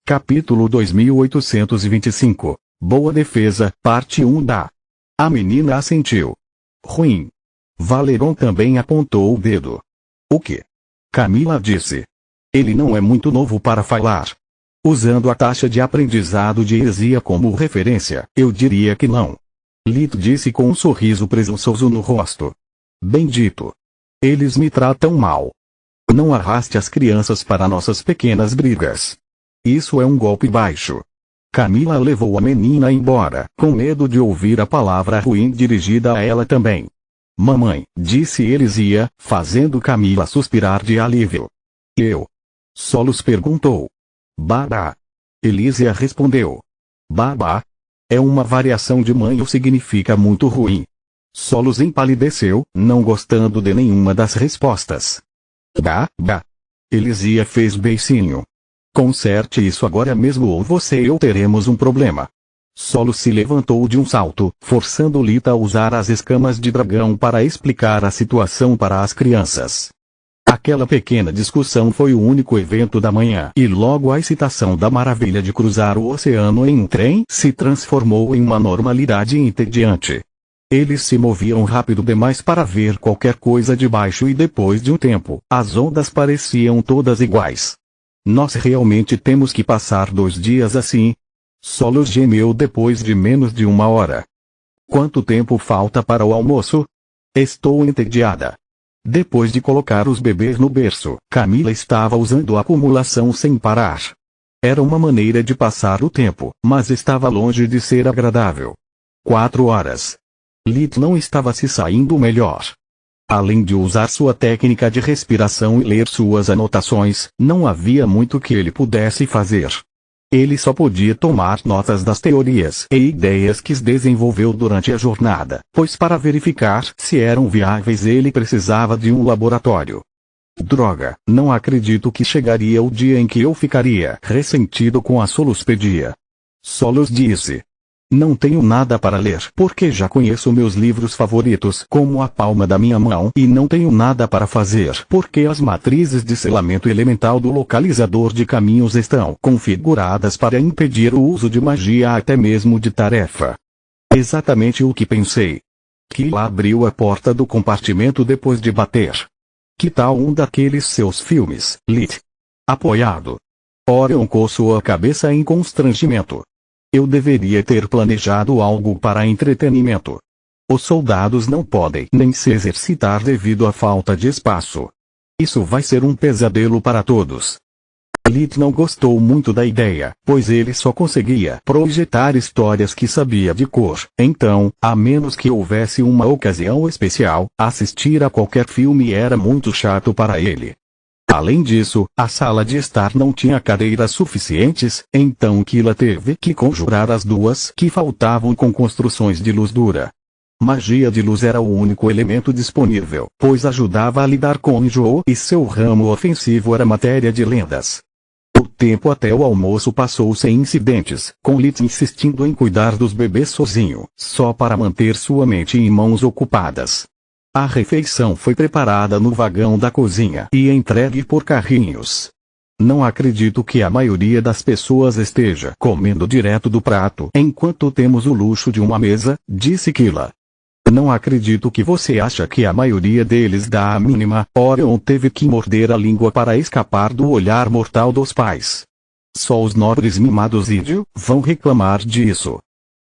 Capítulo 2825. Boa defesa, parte 1 da. A menina assentiu. Ruim. Valeron também apontou o dedo. O que? Camila disse. Ele não é muito novo para falar. Usando a taxa de aprendizado de heresia como referência, eu diria que não. Lito disse com um sorriso presunçoso no rosto. Bendito. Eles me tratam mal. Não arraste as crianças para nossas pequenas brigas. Isso é um golpe baixo. Camila levou a menina embora, com medo de ouvir a palavra ruim dirigida a ela também. Mamãe, disse Elisia, fazendo Camila suspirar de alívio. Eu? Solos perguntou. Babá. Elisia respondeu. Babá? É uma variação de mãe ou significa muito ruim. Solos empalideceu, não gostando de nenhuma das respostas. Babá. Elisia fez beicinho. Conserte isso agora mesmo ou você e eu teremos um problema. Solos se levantou de um salto, forçando Lita a usar as escamas de dragão para explicar a situação para as crianças. Aquela pequena discussão foi o único evento da manhã e logo a excitação da maravilha de cruzar o oceano em um trem se transformou em uma normalidade entediante. Eles se moviam rápido demais para ver qualquer coisa de baixo e depois de um tempo, as ondas pareciam todas iguais. Nós realmente temos que passar 2 dias assim? Solos gemeu depois de menos de 1 hora. Quanto tempo falta para o almoço? Estou entediada. Depois de colocar os bebês no berço, Camila estava usando a acumulação sem parar. Era uma maneira de passar o tempo, mas estava longe de ser agradável. 4 horas. Lit não estava se saindo melhor. Além de usar sua técnica de respiração e ler suas anotações, não havia muito que ele pudesse fazer. Ele só podia tomar notas das teorias e ideias que desenvolveu durante a jornada, pois para verificar se eram viáveis ele precisava de um laboratório. Droga, não acredito que chegaria o dia em que eu ficaria ressentido com a Soluspedia. Solos disse. Não tenho nada para ler porque já conheço meus livros favoritos como a palma da minha mão e não tenho nada para fazer porque as matrizes de selamento elemental do localizador de caminhos estão configuradas para impedir o uso de magia até mesmo de tarefa. Exatamente o que pensei. Kila abriu a porta do compartimento depois de bater. Que tal um daqueles seus filmes, Lit? Apoiado. Orion coçou a cabeça em constrangimento. Eu deveria ter planejado algo para entretenimento. Os soldados não podem nem se exercitar devido à falta de espaço. Isso vai ser um pesadelo para todos. Lit não gostou muito da ideia, pois ele só conseguia projetar histórias que sabia de cor. Então, a menos que houvesse uma ocasião especial, assistir a qualquer filme era muito chato para ele. Além disso, a sala de estar não tinha cadeiras suficientes, então Kila teve que conjurar as 2 que faltavam com construções de luz dura. Magia de luz era o único elemento disponível, pois ajudava a lidar com enjoo e seu ramo ofensivo era matéria de lendas. O tempo até o almoço passou sem incidentes, com Lit insistindo em cuidar dos bebês sozinho, só para manter sua mente em mãos ocupadas. A refeição foi preparada no vagão da cozinha e entregue por carrinhos. Não acredito que a maioria das pessoas esteja comendo direto do prato enquanto temos o luxo de uma mesa, disse Kila. Não acredito que você acha que a maioria deles dá a mínima. Orion teve que morder a língua para escapar do olhar mortal dos pais. Só os nobres mimados ídio vão reclamar disso.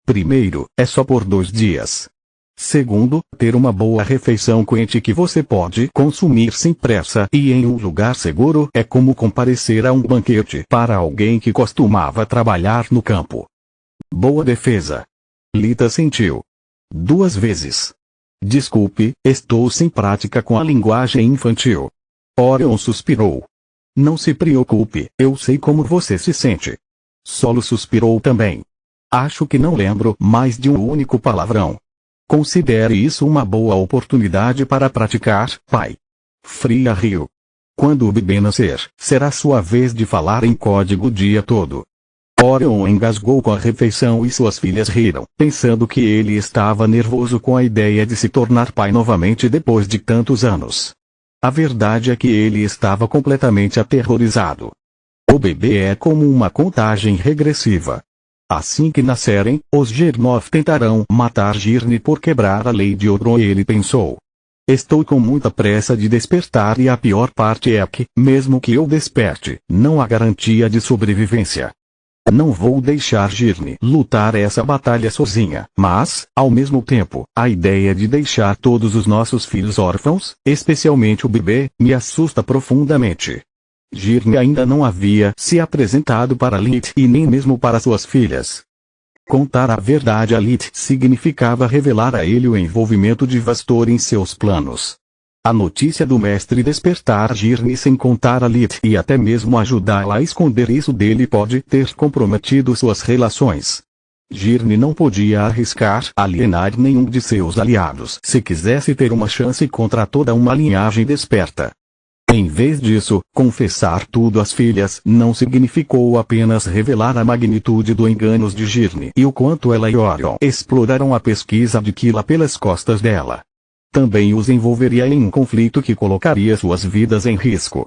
Primeiro, é só por 2 dias. Segundo, ter uma boa refeição quente que você pode consumir sem pressa e em um lugar seguro é como comparecer a um banquete para alguém que costumava trabalhar no campo. Boa defesa. Lita sentiu. 2 vezes. Desculpe, estou sem prática com a linguagem infantil. Orion suspirou. Não se preocupe, eu sei como você se sente. Solo suspirou também. Acho que não lembro mais de um único palavrão. Considere isso uma boa oportunidade para praticar, pai. Fria riu. Quando o bebê nascer, será sua vez de falar em código o dia todo. Orion engasgou com a refeição e suas filhas riram, pensando que ele estava nervoso com a ideia de se tornar pai novamente depois de tantos anos. A verdade é que ele estava completamente aterrorizado. O bebê é como uma contagem regressiva. Assim que nascerem, os Gernov tentarão matar Girne por quebrar a lei de Odron. Ele pensou. Estou com muita pressa de despertar e a pior parte é que, mesmo que eu desperte, não há garantia de sobrevivência. Não vou deixar Girne lutar essa batalha sozinha, mas, ao mesmo tempo, a ideia de deixar todos os nossos filhos órfãos, especialmente o bebê, me assusta profundamente. Girne ainda não havia se apresentado para Lith e nem mesmo para suas filhas. Contar a verdade a Lith significava revelar a ele o envolvimento de Vastor em seus planos. A notícia do mestre despertar Girne sem contar a Lith e até mesmo ajudá-la a esconder isso dele pode ter comprometido suas relações. Girne não podia arriscar alienar nenhum de seus aliados se quisesse ter uma chance contra toda uma linhagem desperta. Em vez disso, confessar tudo às filhas não significou apenas revelar a magnitude do engano de Girne e o quanto ela e Orion exploraram a pesquisa de Kila pelas costas dela. Também os envolveria em um conflito que colocaria suas vidas em risco.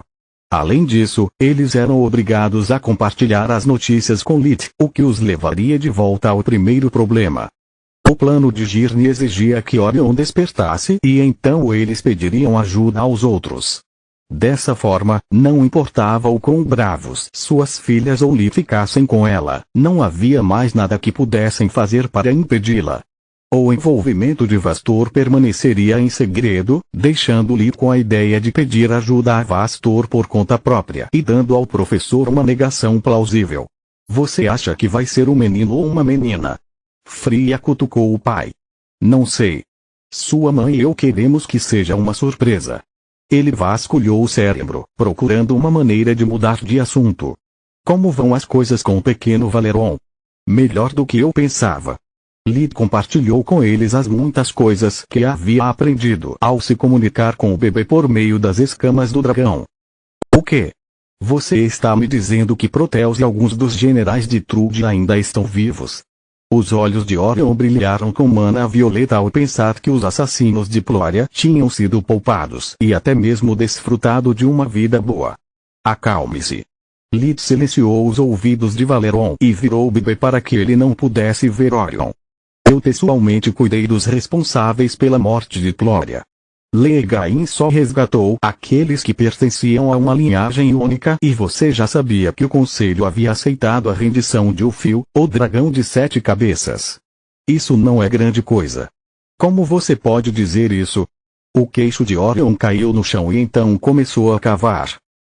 Além disso, eles eram obrigados a compartilhar as notícias com Lith, o que os levaria de volta ao primeiro problema. O plano de Girne exigia que Orion despertasse e então eles pediriam ajuda aos outros. Dessa forma, não importava o quão bravos suas filhas ou Lith ficassem com ela, não havia mais nada que pudessem fazer para impedi-la. O envolvimento de Vastor permaneceria em segredo, deixando Lith com a ideia de pedir ajuda a Vastor por conta própria e dando ao professor uma negação plausível. Você acha que vai ser um menino ou uma menina? Fria cutucou o pai. Não sei. Sua mãe e eu queremos que seja uma surpresa. Ele vasculhou o cérebro, procurando uma maneira de mudar de assunto. Como vão as coisas com o pequeno Valeron? Melhor do que eu pensava. Lith compartilhou com eles as muitas coisas que havia aprendido ao se comunicar com o bebê por meio das escamas do dragão. O quê? Você está me dizendo que Proteus e alguns dos generais de Trude ainda estão vivos? Os olhos de Orion brilharam com mana violeta ao pensar que os assassinos de Plória tinham sido poupados e até mesmo desfrutado de uma vida boa. Acalme-se. Lith silenciou os ouvidos de Valeron e virou o bebê para que ele não pudesse ver Orion. Eu pessoalmente cuidei dos responsáveis pela morte de Plória. Legain só resgatou aqueles que pertenciam a uma linhagem única e você já sabia que o conselho havia aceitado a rendição de Ufil, o dragão de 7 cabeças. Isso não é grande coisa. Como você pode dizer isso? O queixo de Orion caiu no chão e então começou a cavar.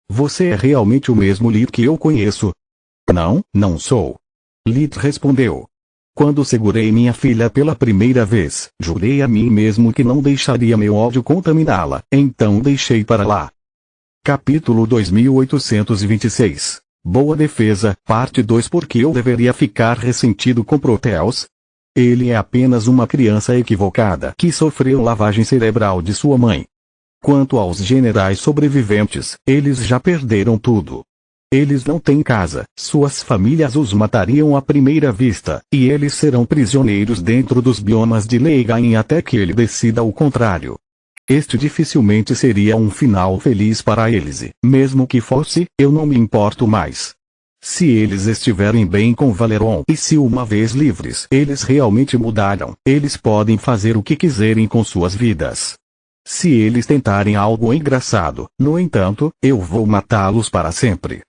Você é realmente o mesmo Lith que eu conheço? Não, não sou. Lith respondeu. Quando segurei minha filha pela primeira vez, jurei a mim mesmo que não deixaria meu ódio contaminá-la, então deixei para lá. Capítulo 2826 Boa Defesa, Parte 2 Por que eu deveria ficar ressentido com Proteus? Ele é apenas uma criança equivocada que sofreu lavagem cerebral de sua mãe. Quanto aos generais sobreviventes, eles já perderam tudo. Eles não têm casa, suas famílias os matariam à primeira vista, e eles serão prisioneiros dentro dos biomas de Legain até que ele decida o contrário. Este dificilmente seria um final feliz para eles e, mesmo que fosse, eu não me importo mais. Se eles estiverem bem com Valeron e se uma vez livres eles realmente mudaram, eles podem fazer o que quiserem com suas vidas. Se eles tentarem algo engraçado, no entanto, eu vou matá-los para sempre.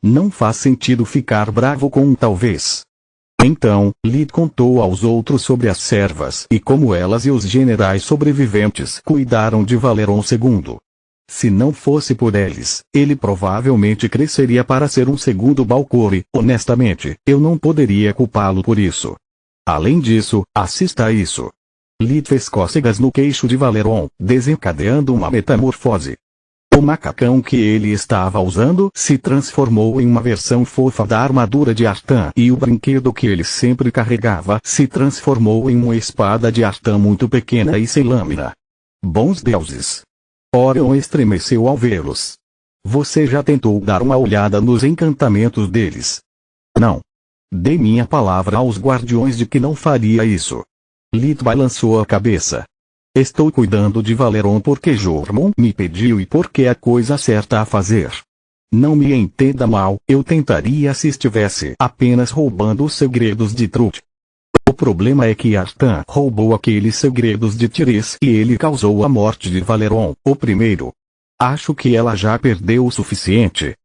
Não faz sentido ficar bravo com um talvez. Então, Lith contou aos outros sobre as servas e como elas e os generais sobreviventes cuidaram de Valeron II. Se não fosse por eles, ele provavelmente cresceria para ser um segundo Balcore. Honestamente, eu não poderia culpá-lo por isso. Além disso, assista a isso. Lith fez cócegas no queixo de Valeron, desencadeando uma metamorfose. O macacão que ele estava usando se transformou em uma versão fofa da armadura de Artan e o brinquedo que ele sempre carregava se transformou em uma espada de Artan muito pequena e sem lâmina. Bons deuses! Orion estremeceu ao vê-los. Você já tentou dar uma olhada nos encantamentos deles? Não. Dei minha palavra aos guardiões de que não faria isso. Lith balançou a cabeça. Estou cuidando de Valeron porque Jormon me pediu e porque é a coisa certa a fazer. Não me entenda mal, eu tentaria se estivesse apenas roubando os segredos de Trude. O problema é que Artan roubou aqueles segredos de Tyrese e ele causou a morte de Valeron, o primeiro. Acho que ela já perdeu o suficiente.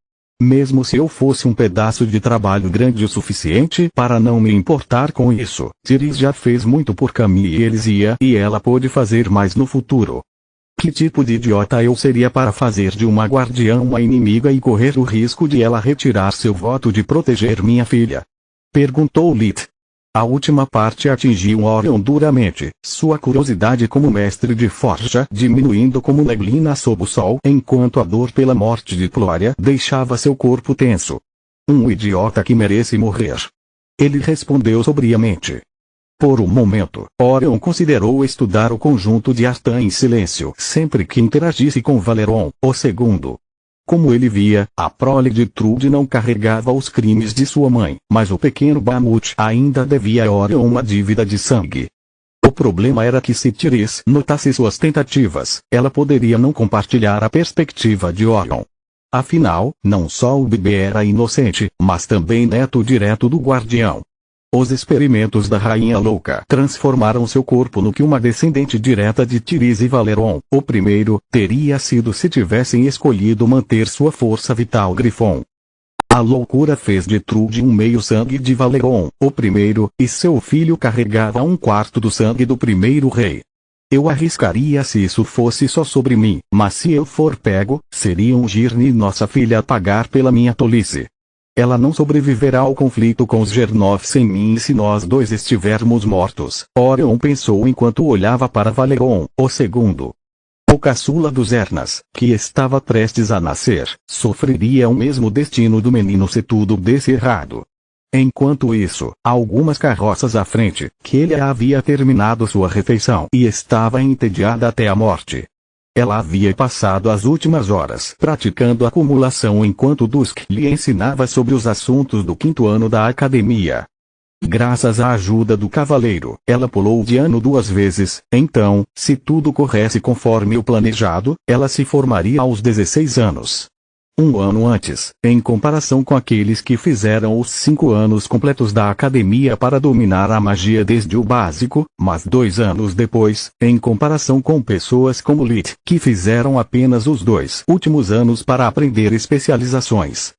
Mesmo se eu fosse um pedaço de trabalho grande o suficiente para não me importar com isso, Tyrese já fez muito por Camille e Elysia e ela pode fazer mais no futuro. Que tipo de idiota eu seria para fazer de uma guardiã uma inimiga e correr o risco de ela retirar seu voto de proteger minha filha? Perguntou Lith. A última parte atingiu Orion duramente, sua curiosidade como mestre de forja diminuindo como neblina sob o sol enquanto a dor pela morte de Floria deixava seu corpo tenso. Um idiota que merece morrer. Ele respondeu sobriamente. Por um momento, Orion considerou estudar o conjunto de Artan em silêncio sempre que interagisse com Valeron, o segundo. Como ele via, a prole de Trude não carregava os crimes de sua mãe, mas o pequeno Bahamut ainda devia a Orion uma dívida de sangue. O problema era que se Tyrese notasse suas tentativas, ela poderia não compartilhar a perspectiva de Orion. Afinal, não só o bebê era inocente, mas também neto direto do guardião. Os experimentos da Rainha Louca transformaram seu corpo no que uma descendente direta de Tyrese e Valeron, o primeiro, teria sido se tivessem escolhido manter sua força vital Grifon. A loucura fez de Trude um meio-sangue de Valeron, o primeiro, e seu filho carregava um quarto do sangue do primeiro rei. Eu arriscaria se isso fosse só sobre mim, mas se eu for pego, seria Girne e nossa filha a pagar pela minha tolice. Ela não sobreviverá ao conflito com os Gernov sem mim e se nós dois estivermos mortos, Orion pensou enquanto olhava para Valeron, o segundo. O caçula dos Ernas, que estava prestes a nascer, sofreria o mesmo destino do menino se tudo desse errado. Enquanto isso, algumas carroças à frente, Kelia havia terminado sua refeição e estava entediada até a morte. Ela havia passado as últimas horas praticando acumulação enquanto Dusk lhe ensinava sobre os assuntos do 5º ano da academia. Graças à ajuda do cavaleiro, ela pulou de ano 2 vezes, então, se tudo corresse conforme o planejado, ela se formaria aos 16 anos. Um ano antes, em comparação com aqueles que fizeram os 5 anos completos da academia para dominar a magia desde o básico, mas 2 anos depois, em comparação com pessoas como Lith, que fizeram apenas os 2 últimos anos para aprender especializações.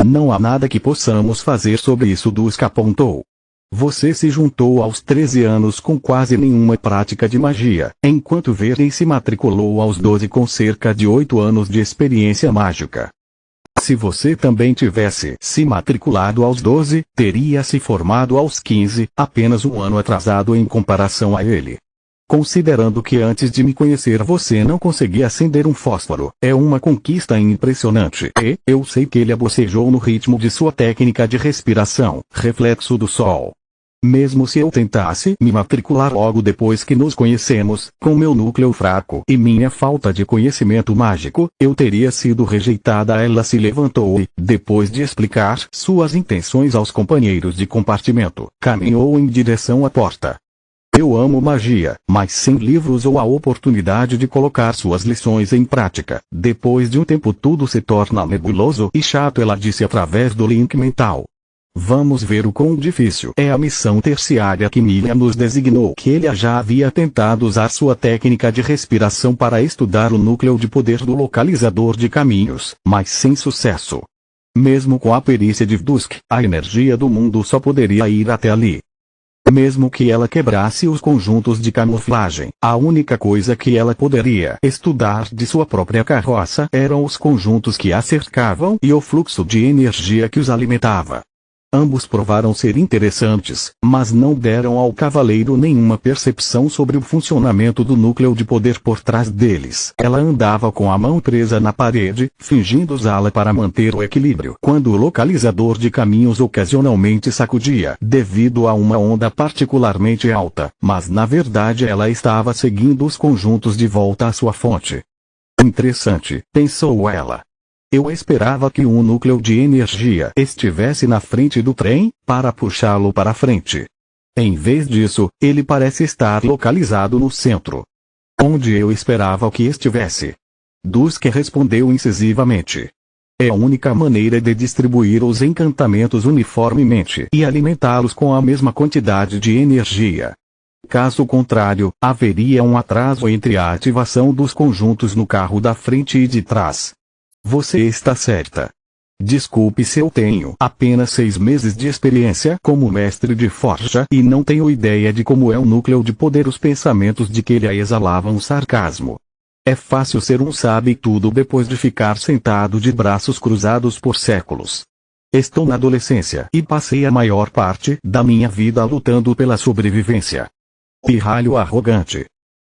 Não há nada que possamos fazer sobre isso, Dusk apontou. Você se juntou aos 13 anos com quase nenhuma prática de magia, enquanto Verden se matriculou aos 12 com cerca de 8 anos de experiência mágica. Se você também tivesse se matriculado aos 12, teria se formado aos 15, apenas um ano atrasado em comparação a ele. Considerando que antes de me conhecer você não conseguia acender um fósforo, é uma conquista impressionante. E, eu sei que ele bocejou no ritmo de sua técnica de respiração, reflexo do sol. Mesmo se eu tentasse me matricular logo depois que nos conhecemos, com meu núcleo fraco e minha falta de conhecimento mágico, eu teria sido rejeitada. Ela se levantou e, depois de explicar suas intenções aos companheiros de compartimento, caminhou em direção à porta. Eu amo magia, mas sem livros ou a oportunidade de colocar suas lições em prática, depois de um tempo tudo se torna nebuloso e chato, ela disse através do link mental. Vamos ver o quão difícil é a missão terciária que Milha nos designou. Que ele já havia tentado usar sua técnica de respiração para estudar o núcleo de poder do localizador de caminhos, mas sem sucesso. Mesmo com a perícia de Dusk, a energia do mundo só poderia ir até ali. Mesmo que ela quebrasse os conjuntos de camuflagem, a única coisa que ela poderia estudar de sua própria carroça eram os conjuntos que a cercavam e o fluxo de energia que os alimentava. Ambos provaram ser interessantes, mas não deram ao cavaleiro nenhuma percepção sobre o funcionamento do núcleo de poder por trás deles. Ela andava com a mão presa na parede, fingindo usá-la para manter o equilíbrio quando o localizador de caminhos ocasionalmente sacudia devido a uma onda particularmente alta, mas na verdade ela estava seguindo os conjuntos de volta à sua fonte. Interessante, pensou ela. Eu esperava que um núcleo de energia estivesse na frente do trem, para puxá-lo para frente. Em vez disso, ele parece estar localizado no centro. Onde eu esperava que estivesse. Dusk respondeu incisivamente. É a única maneira de distribuir os encantamentos uniformemente e alimentá-los com a mesma quantidade de energia. Caso contrário, haveria um atraso entre a ativação dos conjuntos no carro da frente e de trás. Você está certa. Desculpe se eu tenho apenas 6 meses de experiência como mestre de forja e não tenho ideia de como é o núcleo de poder. Os pensamentos de Kelia exalavam sarcasmo. É fácil ser um sabe-tudo depois de ficar sentado de braços cruzados por séculos. Estou na adolescência e passei a maior parte da minha vida lutando pela sobrevivência. Pirralho arrogante.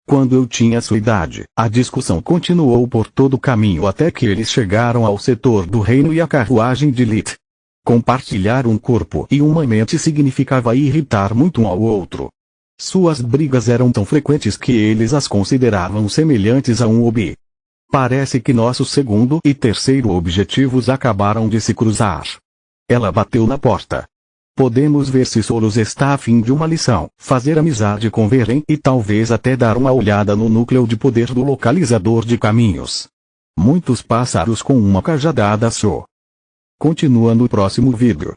Quando eu tinha sua idade, a discussão continuou por todo o caminho até que eles chegaram ao setor do reino e a carruagem de Lit. Compartilhar um corpo e uma mente significava irritar muito um ao outro. Suas brigas eram tão frequentes que eles as consideravam semelhantes a um hobby. Parece que nossos segundo e terceiro objetivos acabaram de se cruzar. Ela bateu na porta. Podemos ver se Solos está a fim de uma lição, fazer amizade com Veren e talvez até dar uma olhada no núcleo de poder do localizador de caminhos. Muitos pássaros com uma cajadada só. Continua no próximo vídeo.